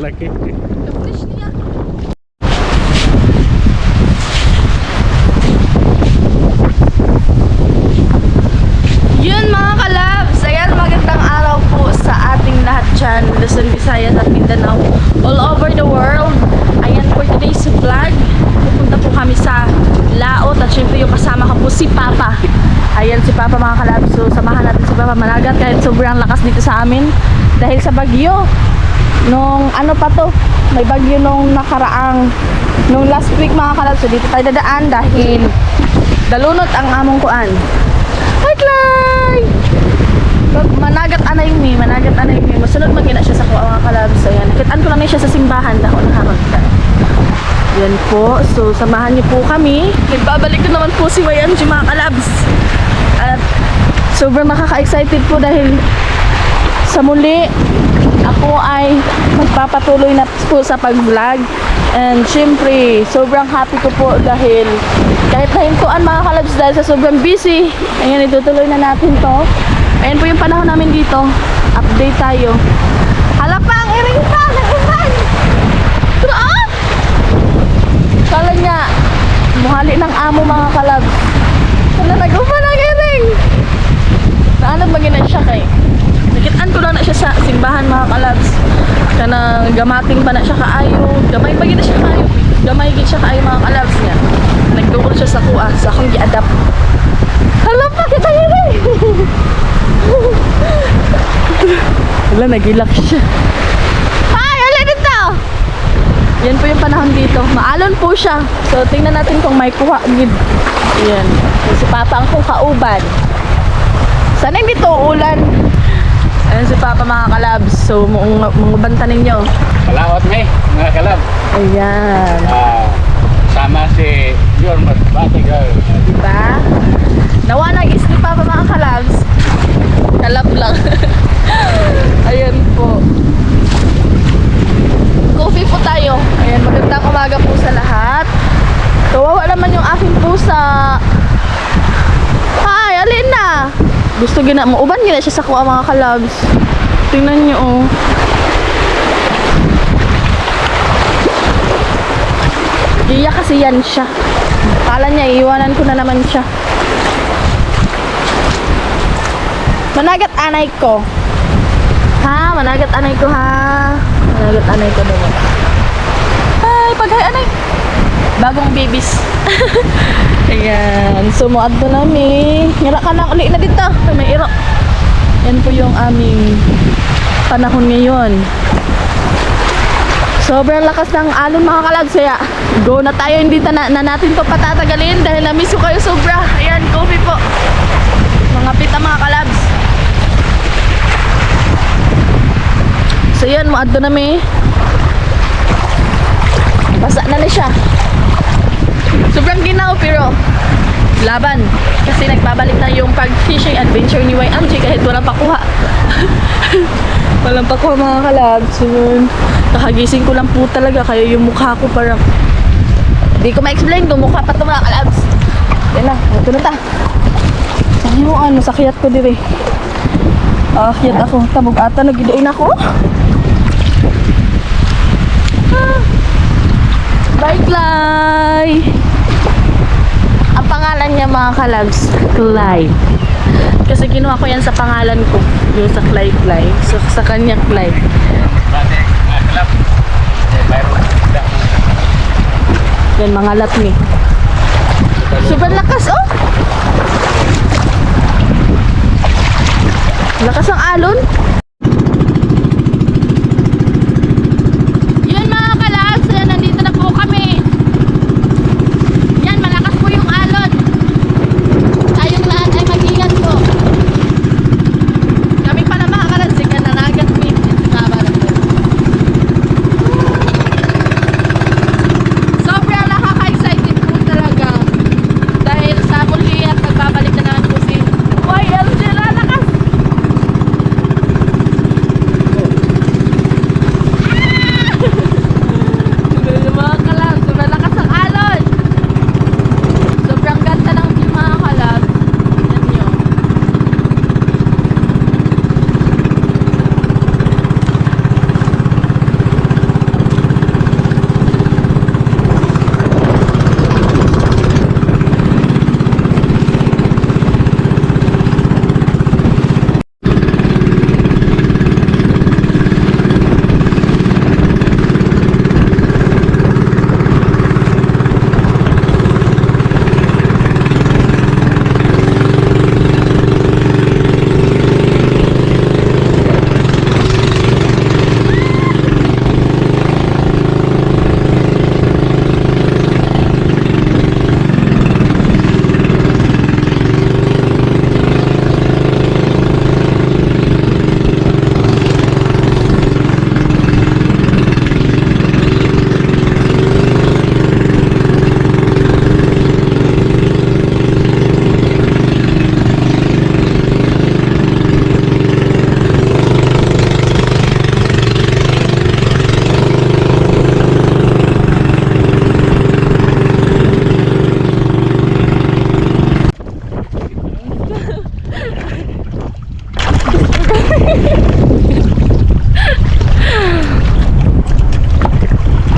Laki. Fish niya. Yun mga kalabs, ayan, magandang araw po sa ating lahat dyan, Luzon, Visayas at Mindanao, all over the world. Ayan, for today's vlog, pupunta po kami sa Laot at syempre yung kasama ko po si Papa. Ayan si Papa mga kalabs, so samahan natin si Papa managat kahit sobrang lakas dito sa amin dahil sa bagyo. Nung ano pa to, may bagyo nung nakaraang, nung last week mga kalabs, so dito tayo dadaan dahil dalunot ang among kuan. Hi Clay! Managat anay mi, masunod magina siya sa kuha mga kalabs. Ayan, nakitaan ko lang siya sa simbahan dahil nakaragta. Yan po, so samahan niyo po kami. Nagbabalik ko naman po si Wayanji mga kalabs. At sobrang nakaka-excited po dahil sa muli ako ay magpapatuloy na po sa pag-vlog. And syempre, sobrang happy ko po dahil kahit nahintuan mga kalabs dahil sa sobrang busy, ayan, itutuloy na natin to. Ayan po yung panahon namin dito. Update tayo. Hala pa, ang iring pa! Nag-iman! Turaan! Kala niya, muhali ng amo mga kalabs. Hala, nag-uman ang iring! Naanap maginan siya kay. Nakitaan ko lang na siya sa simbahan mga kalabs. Kana gamating pa na siya kaayo. Gamay pa gina siya kaayo. Gamay gid siya kaayo mga kalabs niya. Nagduol siya sa kuha. Sa akong gi-adapt. Hala pa kita yun eh. Hala, nagilak siya. Ay, hala dito. Yan po yung panahon dito. Maalon po siya. So, tingnan natin kung may kuha gid. Yan. Si Papa ang kong kauban. Sana hindi to ulan. Ayan si Papa mga kalabs. So, mga banta ninyo. Kalawat may, mga kalab. Ayan. Sama si Yormat Batigal. Diba? Nawa nag-is ni Papa mga kalabs. Kalab lang. Ayan po. Coffee po tayo. Ayan, magandang umaga po sa lahat. Kawawa naman yung aking pusa. Hi, alin na? Gusto gina mo. Uban gina siya sa kuha mga kalabs. Tingnan nyo oh. Iya kasi yan siya. Kala niya, iiwanan ko na naman siya. Managat anay ko. Ha? Managat anay ko ha? Managat anay ko naman. Ay, paghay anay. Bagong babies. Ayan. So, muad na namin. Ngira ka na uli na dito. May iro. Yan po yung aming panahon ngayon. Sobrang lakas ng alon mga kalabs. Kaya, go na tayo. Hindi na natin to patatagalin dahil na-miss ko kayo sobra. Ayan, coffee po. Mga pita mga kalabs. So, yan. Muad na namin. Basa na siya. Sobrang ginaw pero laban kasi nagbabalik na yung pag-fishing adventure ni YMG kahit walang pakuha. Walang pakuha mga kalabs. Nakagising ko lang po talaga kaya yung mukha ko parang hindi ko ma-explain kung mukha pa ito mga kalabs. Yan na, ito na ta. Saan yung ano, sakyat ko dire. Akyat ako, tabog ata, nagidain ako. Bye, Clay! Ang pangalan niya mga kalabs, Clay. Kasi kinuha ko yan sa pangalan ko. Yung sa Clay. So, sa kanya Clay. Kalab. Yan mga latmi. Sobrang lakas oh! Lakas ang alon.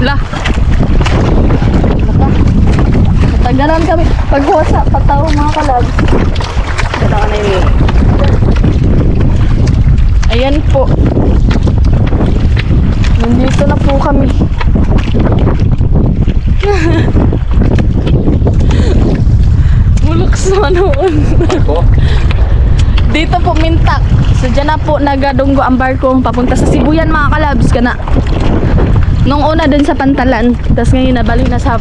Lah. Natagalan kami. Pagkuha pataw mga kalab. Kailangan na yun. Ayan po. Nandito na po kami. Mulok sa noon. Ako? Dito po Mintak. So dyan na po nagadunggo ang barko papunta sa Sibuyan mga kalabs ka na. Nung una dun sa Pantalan, tapos ngayon nabalik na sa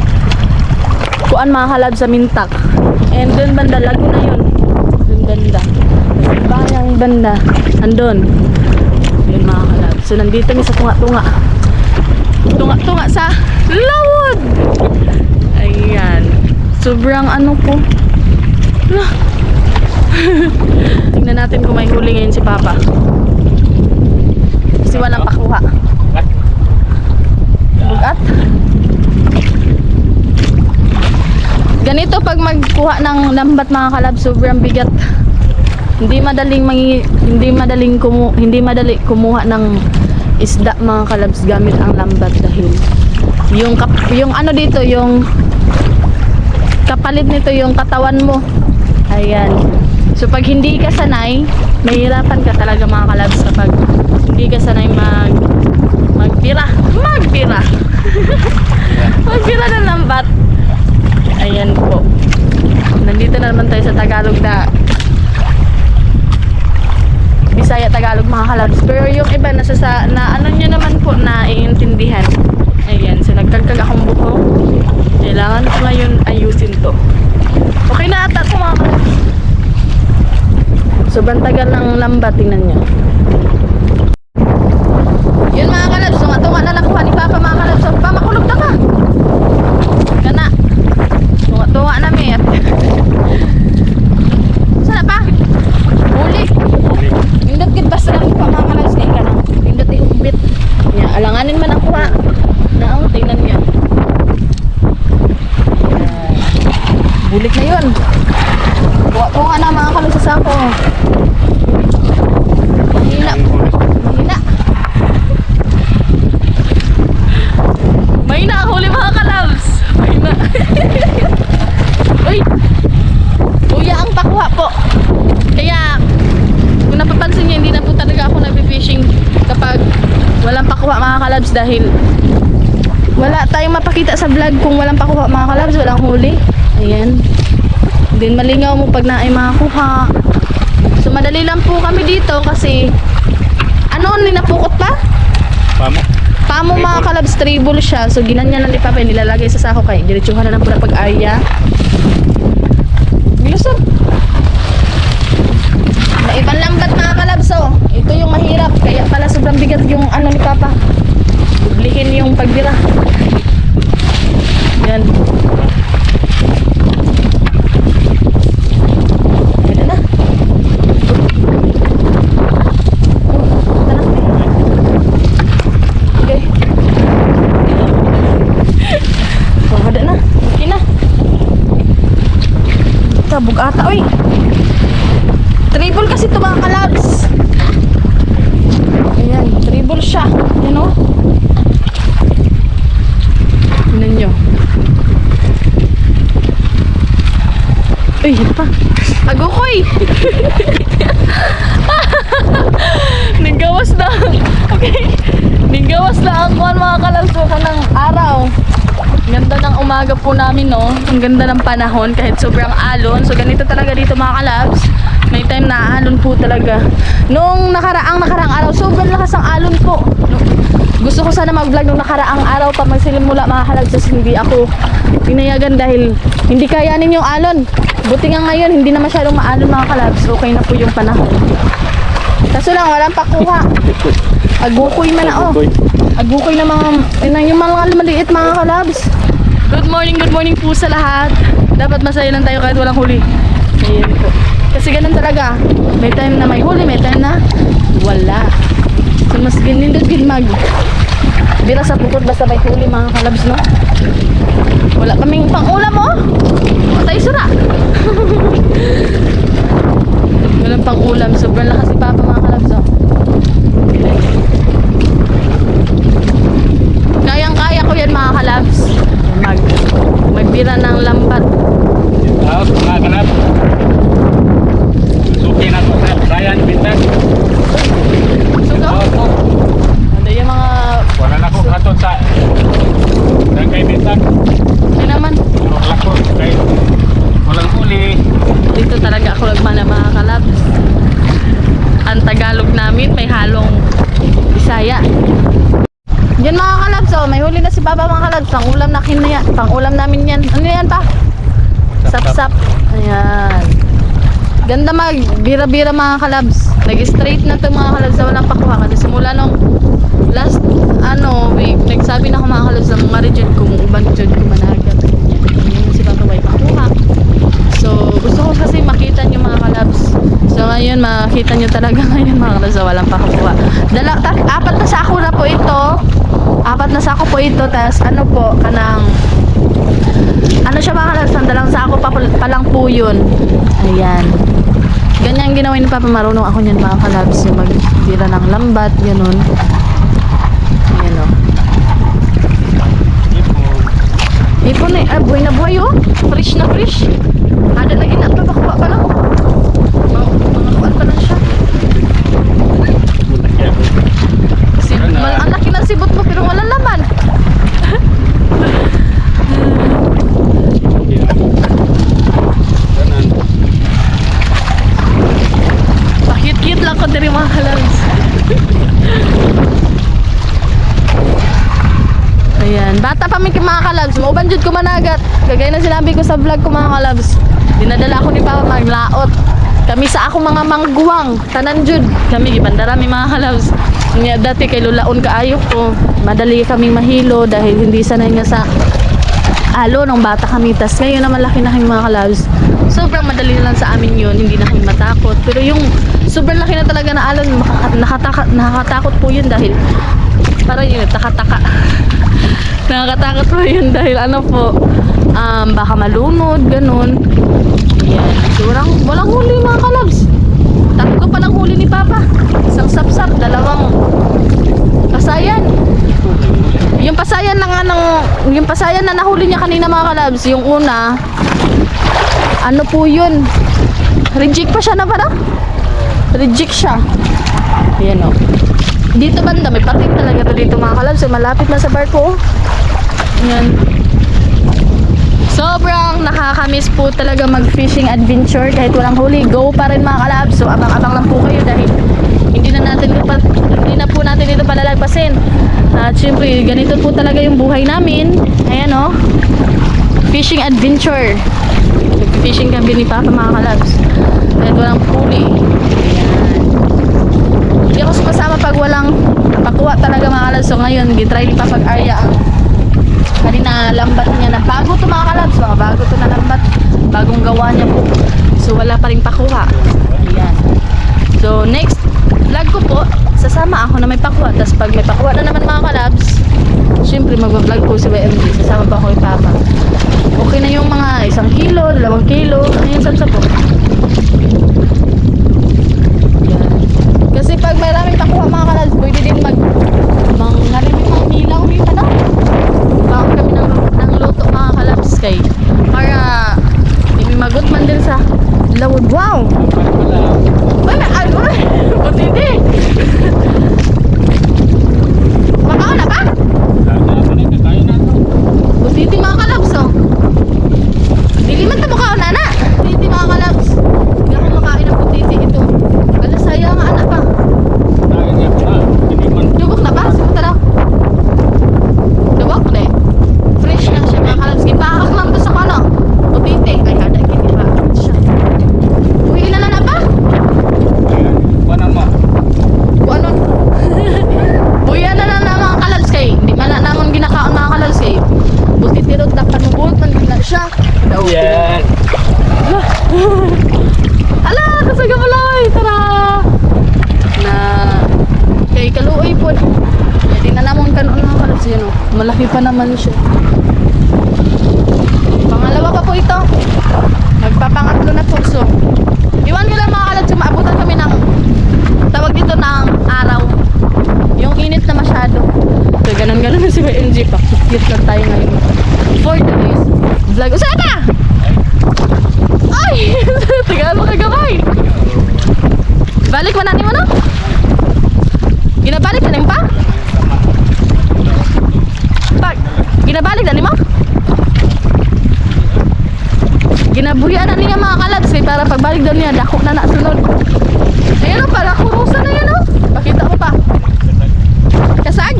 kuan mga kalabs sa Mintak. And dun banda, Laguna yun. Dun banda. Bayang banda. Andun. Yun mga kalabs. So nandito kami sa tunga-tunga. Tunga-tunga sa Lawod. Ayan. Sobrang ano po. Tingnan natin kung may huli ngayon si Papa. Kasi walang pakuha. Bugat. Ganito pag magkuha ng lambat mga kalab, sobrang bigat. Hindi madali kumuha ng isda mga kalabs gamit ang lambat dahil yung ano dito, yung kapalit nito yung katawan mo. Ayan. So pag hindi ka sanay, mahirapan ka talaga mga kalabs kapag hindi ka sanay magbira magbira ng lambat. Ayan po. Nandito na naman tayo sa Tagalog na Bisaya Tagalog mga kalabs. Pero yung iba na ano nyo naman po na iintindihan. Ayan. So nagkagkag akong buhok. Kailangan ko ngayon ayusin to. Okay na ata ito mga kalabs. Sobrang tagal ng lambat, tingnan nyo. Yun mga kalabs, tunga-tunga na nakuha ni Papa mga kalabs. So, Pa, makulog na ka. Kana. Tunga-tunga na may. Sana pa? Huli. Indot kit basta lang pa mga kalabs. Kaya ka na. Indot ihukbit. Yan, alanganin man ang kuha. Naang, tingnan nyo. Bulik na yun. Tunga-tunga na mga kalabs sa sako. Mahina. Mahina ang huli mga kalabs. Mahina. Uy. Kuya ang pakuha po. Kaya kung napapansin niyo, hindi na po talaga ako nag-fishing kapag walang pakuha mga kalabs dahil wala tayong mapakita sa vlog kung walang pakuha mga kalabs, walang huli. Ayan. Din malingaw mo pag naay makakuha. So madali lang po kami dito kasi ano, ninapukot pa? Pamo mga kalabs, tribal siya. So ginanya lang ni Papa, nilalagay sa sako kay diretsuhan na lang po na pag-aya. Bilusog. Naibang lambat mga kalabs, oh. Ito yung mahirap, kaya pala sobrang bigat yung ano ni Papa. Dublihin yung pagbira. Yan. Bugata, oy. Tribal kasi ito mga kalabs. Ayan, tribal siya. Yan o. Tignan nyo. Uy, ito pa. Agukoy. Nagawas na. Okay. Nagawas na ang kuhan mga kalabs. Baka ng araw. Ganda ng umaga po namin, no? Ang ganda ng panahon kahit sobrang alon. So ganito talaga dito mga kalabs. May time na alon po talaga. Nung nakaraang araw, sobrang lakas ang alon po. Gusto ko sana mag-vlog nung nakaraang araw pa magsilimula mga kalabs. Hindi ako pinayagan dahil hindi kayanin yung alon. Buti nga ngayon, hindi na masyadong maalon mga kalabs. Okay na po yung panahon. Kaso lang, walang pakuha. Agukoy man na, oh. Agukoy na yung mga maliit mga kalabs. Good morning po sa lahat. Dapat masaya lang tayo kahit walang huli. Ayan po. Kasi ganun talaga. May time na may huli, may time na wala. So mas ginindot mag bira sa pukod basta may huli mga kalabs, no? Wala kaming pang-ulam, oh. Patay sura. Walang pang-ulam. Sobrang lakas si Papa mga kalabs, oh. magbira ng lambat. Tapos mga kalab. Suki na ko sa Brian Bintan. Sugo? Ano yung mga... Wala na ko katod sa Dangkay Bintan. Hindi naman. Pero wala ko kay walang huli. Dito talaga ako nagmana mga kalabs. Ang Tagalog namin may halong Bisaya. Yan mga kalabs, oh, may huli na si Papa mga kalabs. Pang ulam na kinaya, pang ulam namin yan. Ano yan pa? Sap-sap. Ayan. Ganda mag bira-bira mga kalabs. Nag-straight na to mga kalabs sa walang pakuha. Kasi simula nung last week, nagsabi na ako mga kalabs ng Marijan kung ubang dyan kumanagat. Yun si Papa may pakuha. So, gusto ko kasi makita nyo mga kalabs. So, ngayon, makita nyo talaga ngayon mga kalabs sa walang pakuha. Apat na sako na po ito. Apat na sako po ito. Tapos, ano po, kanang... Ano siya mga kalabs? Sandalang sako pa lang po yun. Ayan. Ganyan ginawa ni Papa. Marunong ako niyan mga kalabs. Yung magbira ng lambat. Ganun. Ayan o. Ipon na buhay na buhay oh. Fresh na fresh. Ada lagi na papakuha pa lang. Mga kuwan pa lang siya. Ang laki ng sibot mo pero walang laman. Pakit-kit lang ko dari mga kalabs. Ayan, bata pa mga kalabs, mauban jud ko managat. Kagaya na sinabi ko sa vlog ko mga kalabs. Dinadala ko ni Papa maglaot. Kami sa ako mga mangguwang, tanan jud. Kami gibandara mi mga kalabs. Nya dati kay lulaon kaayo ko. Madali kaming mahilo dahil hindi sanay nga sa alo nung bata kami. Tas ngayon na malaki na kami mga kalabs. Sobrang madali na lang sa amin yun, hindi na kami matakot. Pero yung sobrang laki na talaga na alon, nakakatakot po yun dahil parang yun, taka-taka. Nakakatakot po yun dahil ano po, baka malunod, ganun. Yan. So, walang huli mga kalabs. Tatlo pa lang huli ni Papa. Isang sapsap, dalawang pasayan. Yung pasayan yung pasayan na nahuli niya kanina mga kalabs, yung una, ano po yun? Reject pa siya na ba? Reject siya. Ayan o. Dito banda, may pating talaga to dito mga kalabs. So, malapit na sa barko. Ayan. Sobrang nakakamiss po talaga mag-fishing adventure kahit walang huli. Go pa rin mga kalabs. So, abang-abang lang po kayo dahil hindi na po natin ito palalagpasin. At syempre, ganito po talaga yung buhay namin. Ayan o. Fishing adventure. Nag-fishing kami ni Papa mga kalabs. Kahit walang huli. Ayan. Hindi ako sumasama pag walang pakuha talaga mga kalabs. So ngayon, gitry ni Papa Arya ang kanina lambat niya na bago to mga kalabs. Mga bago to na lambat. Bagong gawa niya po. So wala pa rin pakuha. Ayan. So next vlog ko po, sasama ako na may pakuha. Tapos pag may pakuha na naman mga kalabs, syempre magbablog po si YMG. Sasama pa ako kay Papa. Okay na yung mga 1 kilo, 2 kilo. Ano yung sapsap po? Yan. Kasi pag may maraming pakuha mga kalabs, pwede din manghalimit ng ilaw dito na. Bawang kami ng luto mga kalabs kay para hindi magot man din sa lawod. Wow! Wala, ay! Buti din! Makaon na ba? Butiti mga kalabs oh. Dili man ito makaon na na. Butiti mga kalabs. Hindi ako makain ng butiti ito. Alas sayang nga anak pa. Dugok na ba? Sige tara. Dugok na eh. Fresh lang siya mga kalabs. Gipahak lang to sa kano. Butiti. Ay hada kini ba? Siya. Uwi na na ba? Kuanan mo. Kuanon? Buya na mga kalabs kay. Hindi man na namon ginakaon mga kalabs kay. Butit nito dapat mabulot man na siya. Yan. Ala, kasaga pala ay. Tara. Na kay kaluoy po. Hindi na namon kanon mga kalabs yun oh. Malaki pa naman siya. Pangalawa pa po ito. Magpapangatlo na po. So, iwan ko lang mga kalabs. Maabutan kami ng tawag dito ng araw. Yung init na masyado. So, ganun na si YNG. Pakikit lang tayo ngayon. For today's vlog. vlog. Saan ka? Ay! Tagaan mo kagabay. Balik man natin mo no? Ginabalik na pa? Pag, ginabalik na mo? Ginabuhian na niya mga kalabs kay para pagbalik daw niya dako na nasunod. Ayan o, para kurusan na yan o. Pakita mo pa. Kasag?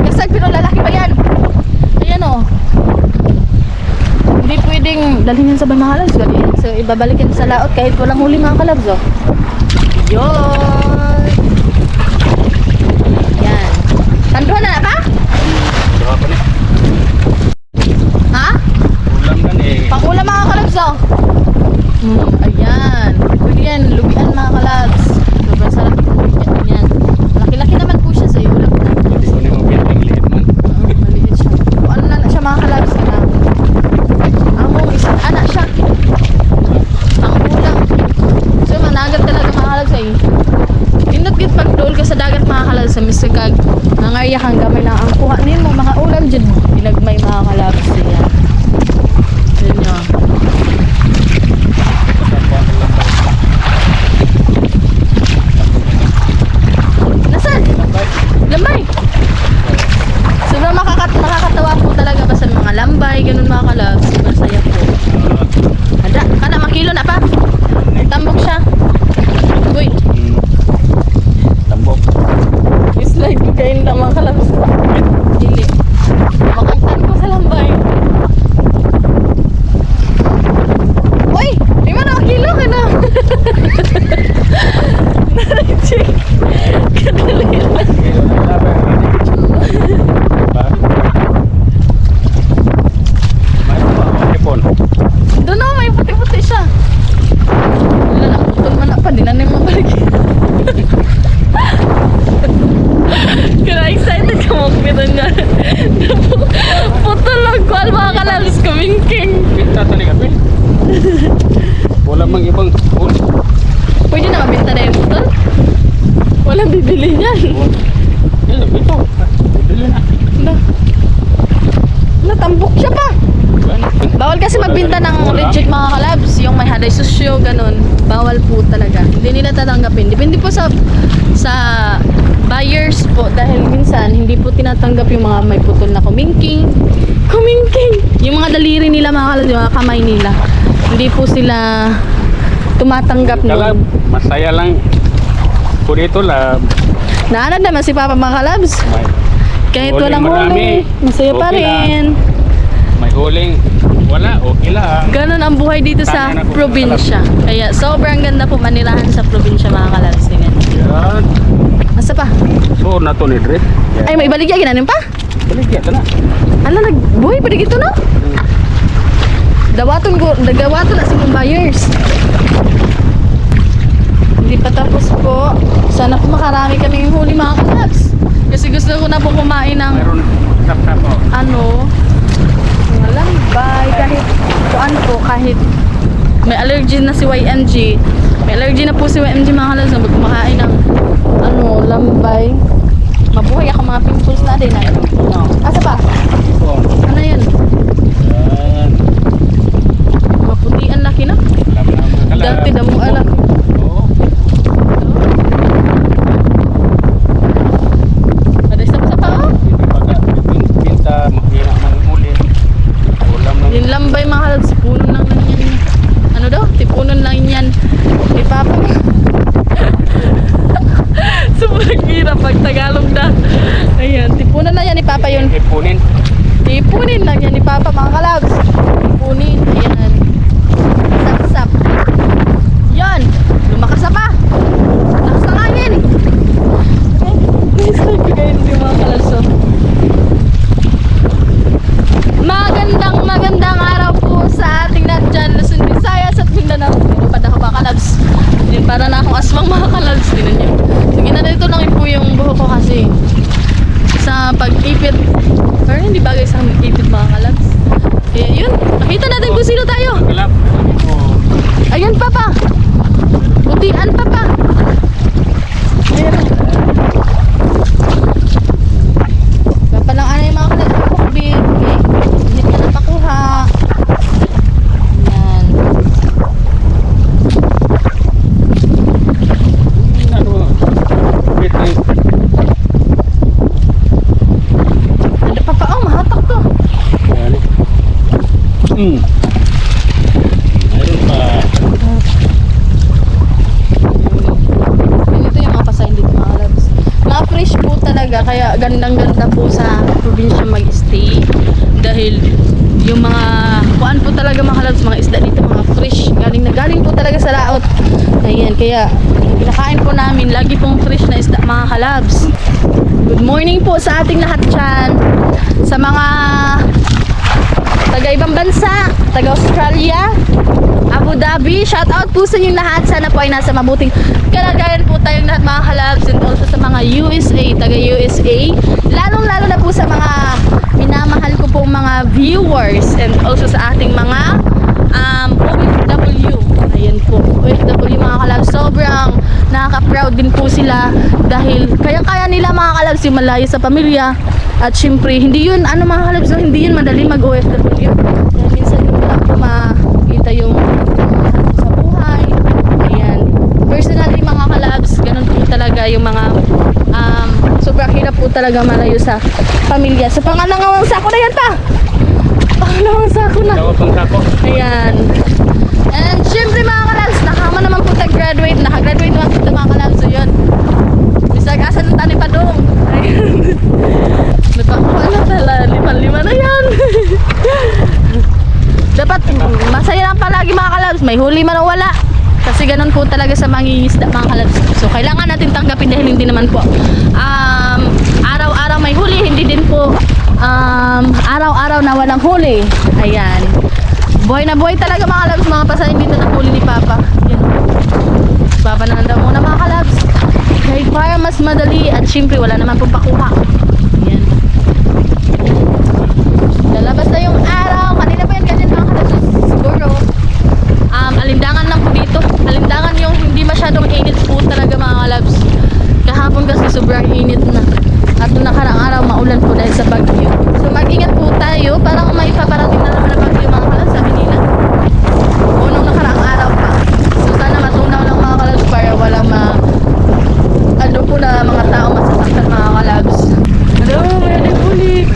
Kasag pero lalaki pa yan. Ayan o. Hindi pwedeng dalhin yan sa mga kalabs. So ibabalikin sa laot kahit walang huli mga kalabs o. Yun. Yan. Tanduhan na pa? Dua pa ni. Ha? Ulam kan eh. Pangulam mga kalabs oh. Ayan. Pwede yan. Lubian mga kalabs. Sobrang sarap yung yan. Laki-laki naman po siya sa iyo. Ulam na. Hindi ko na mabiyang liit man. Maliit siya. Kung ano na siya mga kalabs. Among isang anak siya. Ang ulam. So managat talaga mga kalabs eh. Indot git pag-dool ka sa dagat mga kalabs sa Mr. Kag. Nangarya kang gamay lang ang kuha nimo mga ulam dyan. Pinagmay mga kalabs yan. Yun yun. Nasaan? Lambay. Sobrang nakakatawa po talaga ba sa mga lambay, ganun mga kalabs. Sobrang saya po. Ada, kana makilo na pa. Tambok siya. Uy, Tambok. slide ko kayo na mga kalabs. Dili. Makagtan ko sa lambay. Uy, di mo nakakilo ka na. Narachik. Kadali lang. Doon na, may puti-puti siya. Wala na, putol man na pa. Di na na yung mabalik. Kaya excited ka magpitan nga. Putol lang ko. Mga kalabs kumingking. Pinta to ni Kapil. Wala mang ibang huli. Pwede na mabinta na yung putol? Walang bibili niyan. Ito. Bili na. Na. Natambok siya pa. Bawal kasi magbinta ng legit mga kalabs. Yung may haday susyo, ganun. Bawal po talaga. Hindi nila tatanggapin. Depende po sa buyers po. Dahil minsan, hindi po tinatanggap yung mga may putol na kumingking. Kumingking! Yung mga daliri nila mga kalabs, yung mga kamay nila. Hindi po sila tumatanggap Kalab, nun. masaya lang. Kung ito lab. Naanad naman si Papa mga kalabs. May, Kahit Huling walang marami. huli, masaya pa Okay lang. rin. may huling. Wala, okay lang. Ganon ang buhay dito sa Tama na po, probinsya. Kaya sobrang ganda po manirahan sa probinsya mga kalabs. Tingnan. Yan. Asa pa? So, na to ni Dre. Ay, may ibaligya ginanin pa? Balik yan na. Ano, nagbuhay pa dito no? Dawaton na sa mga buyers. Hindi pa tapos po. Sana po makarami kaming huli mga kalabs. Kasi gusto ko na po kumain ng Mayroon tap-tap po. mga lambay, kahit may allergy na si YMG. May allergy na po si YMG mga kalabs na kumakain ng lambay. Mabuhay ako mga pimples na din. No. Asa pa? Ano yun? Yan. Maputian laki na. Dati damo ala. Oo. Ada sa pa oh. Pinta, mahina man huli. Ulam lang. Yung lambay mga kalabs, puno lang yan. Ano daw? Tipunon lang yan. Ni Papa. Sobrang hirap pag Tagalog na. Ayan, tipunan na yan ni Papa yun. Ipunin. Tipunin lang yan ni Papa mga kalabs. Tipunin. Ayan. Sap-sap. Yan. Lumakas na pa. Lakas ng hangin. Nice lang kayo yung mga kalabs. Oh. Magandang araw po sa ating lahat dyan. Luzon, Visayas at Mindanao. Pinupad ako ba kalabs? Yan, para na akong aswang mga kalabs. Tinan nyo. So, ginanito lang po yung buho ko kasi sa pag-ipit. Pero hindi bagay sa pag-ipit mga kalabs. Kaya yun. Nakita natin kung sino tayo. Kalap. Ayan Papa. Putian Papa. Ayan. Papa lang ano yung mga kalabs. Big. Hindi ka na pakuha. talaga. Kaya gandang-ganda po sa probinsya mag-stay. Dahil yung mga kuan po talaga mga kalabs, mga isda dito, mga fresh. Galing po talaga sa laot. Ayan, kaya kinakain po namin. Lagi pong fresh na isda mga kalabs. Good morning po sa ating lahat dyan. Sa mga taga-ibang bansa, taga-Australia, Abu Dhabi, shout out po sa inyong lahat. Sana po ay nasa mabuting kalagayan po tayong lahat mga kalabs, and also sa mga USA, taga-USA, lalong-lalo na po sa mga minamahal ko pong mga viewers, and also sa ating mga OFW. Ayan po, OFW mga kalabs, sobrang nakaka-proud din po sila dahil kayang-kaya nila mga kalabs yung malayo sa pamilya. At syempre, hindi yun, mga kalabs, hindi yun madali mag-OFW. Dahil minsan yun lang po makita yung sa buhay. Ayan. Personally mga kalabs, ganun po talaga yung mga sobrang hirap po talaga malayo sa pamilya. Sa pangalawang sako na yan pa! Pangalawang sako na. Ayan. And syempre mga kalabs, nakama naman po graduate. Nakagraduate naman po mga kalabs. So yun. Bisag asan ng tani pa dong. Ayan. Natakuha na tala. 5-5 na yan. Dapat masaya lang palagi mga kalabs. May huli man o wala. Kasi ganun po talaga sa mangingisda mga kalabs. So kailangan natin tanggapin dahil hindi naman po araw-araw may huli. Hindi din po araw-araw na walang huli. Ayan. Buhay na buhay talaga mga kalabs. Mga pasahin dito na huli ni Papa. Yan. Papa na daw muna mga kalabs. Kahit para mas madali at syempre wala naman pong pakuha. Ayan. Lalabas na yung araw. Kanina pa yan ganyan mga kalabs. Siguro alindangan lang po dito. Alindangan yung hindi masyadong init po talaga mga kalabs. Kahapon kasi sobrang init na. At nung nakarang araw maulan po dahil sa bagyo. So mag-ingat po tayo. Parang may paparating na naman na bagyo mga kalabs, sabi nila. O nung nakarang araw pa. So sana matunaw lang mga kalabs para walang po na mga tao masasaktan mga kalabs. Hello, may nagbulik.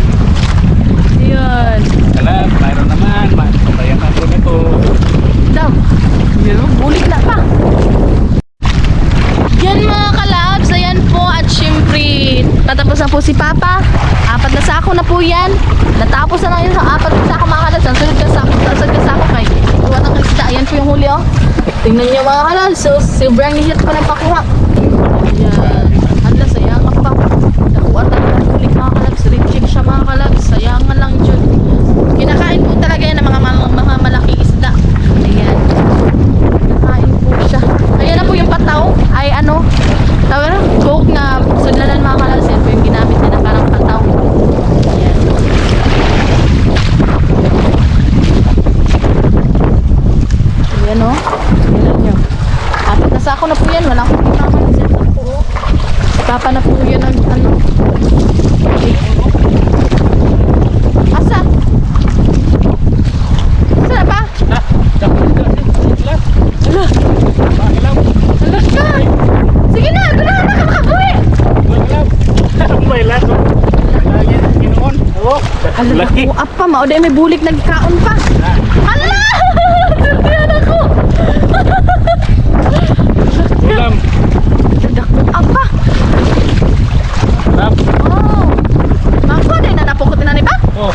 Ayan. Kalab, mayroon naman. Bayan na po nito. Daw. Meron, bulik na pa. Yan mga kalabs, ayan po. At syempre, patapos na po si Papa. 4 na sako na po yan. Natapos na lang yun sa 4 na sako mga kalabs. Ang sunod ka sako kay tuwa ng isda. Ayan po yung huli oh. Tingnan niyo mga kalabs. So, sobrang hihit pa ng pakuha. Ayan. Hala, sayangan pa. Nakuha tayo ng bulik mga kalabs. Rinchik siya mga kalabs. Sayangan lang dyan. Kinakain po talaga yan ng mga malaking isda. Ayan. Kinakain po siya. Ayan na po yung pataw. Ay tawag na, coke na sudlanan mga kalabs. Yan po yung ginamit niya na parang pataw. Ayan. Ayan o. Ayan nyo. 4 na sako na po yan. Walang kumama na siya. Papa na po yun ang asa? Asa na pa? Alas ka! Sige na! Doon na! Nakakabuhi! May laso. Ginoon. Hala, nakuha pa. Mauday may bulik nagkaon pa. Hala! Sirtiyan ako! Ulam. Nakuha pa. Oh. Mako, dahil na napukutin na ni pa? Oh.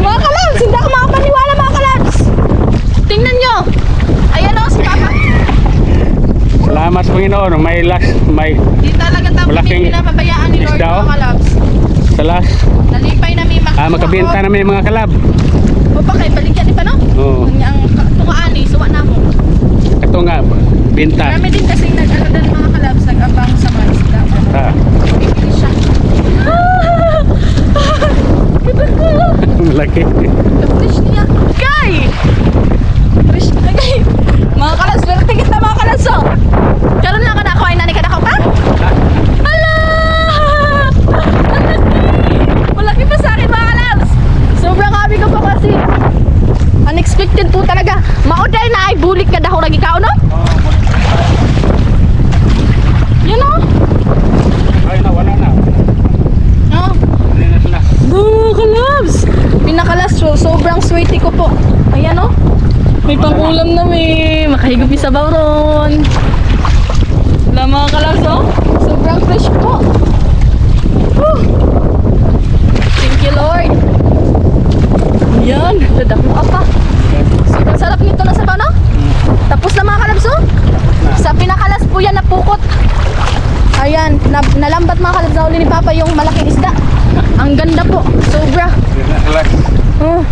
Mga kalabs, hindi ako makapaniwala mga kalabs. Tingnan nyo. Ayan o, si Papa. Salamat Panginoon. May Di talaga tapos malaking pinapabayaan ni Lord isda, oh. mga kalabs. salas. Nalipay na may makuha. Makabenta na may mga kalab. O pa kayo, baligyan di pa no? Oo. Ang tungaan suwa na mo. Ito nga, binta. Marami din kasi nag-ano mga kalabs, nag-abang sa mga isda. Ah. Bibili siya. Kita ko. Malaki. Fresh niya. Kay! Fresh na kay. Mga kalas, pero tingit na mga kalas oh. Karoon lang ka na ako, ay nani ka na ako pa? Hala! Ang laki! Malaki pa sa akin mga kalas. Sobrang kami ko pa kasi. Unexpected po talaga. Mauday na ay bulik ka daw lagi ka, no? Yan o. Ay, wala na. Oh. Wala na sila. Mga kalabs! Pinakalas, sobrang sweetie ko po. Ayan o. May pangulam na may. Makahigop yung sabaw ron. Wala mga kalabs o. Sobrang fresh po. Whew. Ayan, dadako pa. Sobrang sarap nito na sabaw, no? Tapos na mga kalabs, oh. Sa pinakalas po yan napukot. Ayan, nalambat mga kalabs, nahuli ni Papa yung malaking isda. Ang ganda po, sobra. Oh.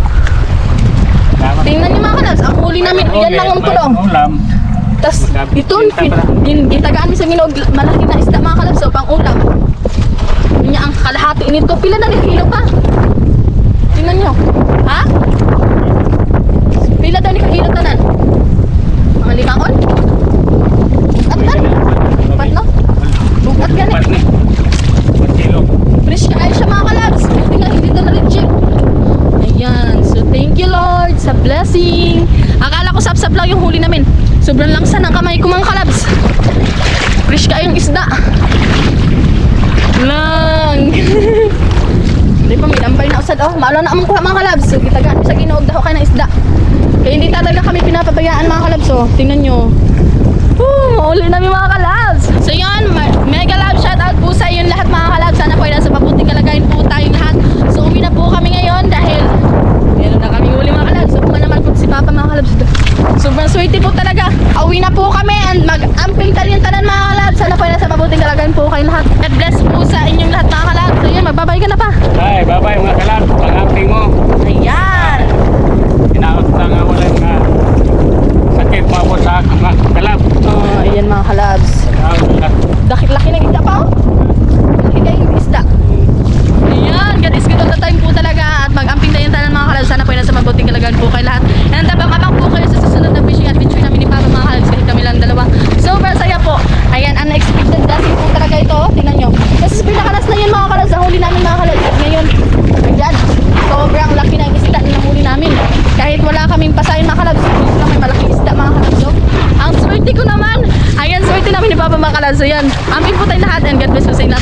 Tingnan niyo mga kalabs, ang huli namin, yan lang ang tulong. Ulam. Tapos ito, gitagaan mi sa Ginoo, malaki na isda mga kalabs, so pang ulam. Yun ang kalahati nito. Pila na rin kilo pa? Tingnan nyo. Ha? Pila daw ni kagilo tanan? Mga limaon? At tan? Pat no? Bugat gani. 1 kilo. Fresh ka ay siya mga kalabs. Buti nga hindi ito na-reject. Ayan. So thank you Lord sa blessing. Akala ko sap-sap lang yung huli namin. Sobrang langsa ng kamay ko mga kalabs. Fresh ka yung isda. Lang. Hindi pa may dampay na usad. Oh, maalo na among kuha mga kalabs. So kita gani sa Ginoo daw kay na isda. Kaya hindi talaga kami pinapabayaan mga kalabs. So tingnan nyo. Mauli namin mga kalabs. So yun, mega love shoutout po sa inyo lahat mga kalabs. Sana po ay nasa mabuting kalagayan po tayong lahat. So uwi na po kami ngayon dahil meron na kami huli mga kalabs. So kung naman po si Papa mga kalabs. Sobrang swerte po talaga. Uwi na po kami and mag-amping tayo tanan mga kalabs. Sana po ay nasa mabuting kalagayan po kayong lahat. God bless po sa inyong lahat mga kalabs. So yun, magbabay ka na pa. Ay, bye-bye mga kalab. Pag-amping mo. Ayan. Tinawag na nga wala nga sakit mabot sa mga kalab. Oh, ayan mga kalabs. Laki ng isda pa oh. Laki kayong isda. Ayan, God is good all the time po talaga. At mag-amping tayo tanan mga kalabs. Sana po ay nasa mabuting kalagayan po kayo lahat. And abang po kayo sa susunod na fishing adventure namin ni Papa mga kalabs. Kahit kami lang dalawa. Sobrang saya po. Ayan, unexpected blessing po talaga ito. Tingnan nyo. Kasi sa pinakalas na yun mga kalabs. Ang huli namin mga kalabs. At ngayon, ayan, sobrang laki ng isda na huli namin. Kahit wala kaming pasayin mga kalabs. Lang may malaking isda mga kalabs. So, ang swerte ko naman. Ayan, swerte namin ni Papa mga kalabs. Ayan, amin po tayo lahat. And God bless po sa inyo.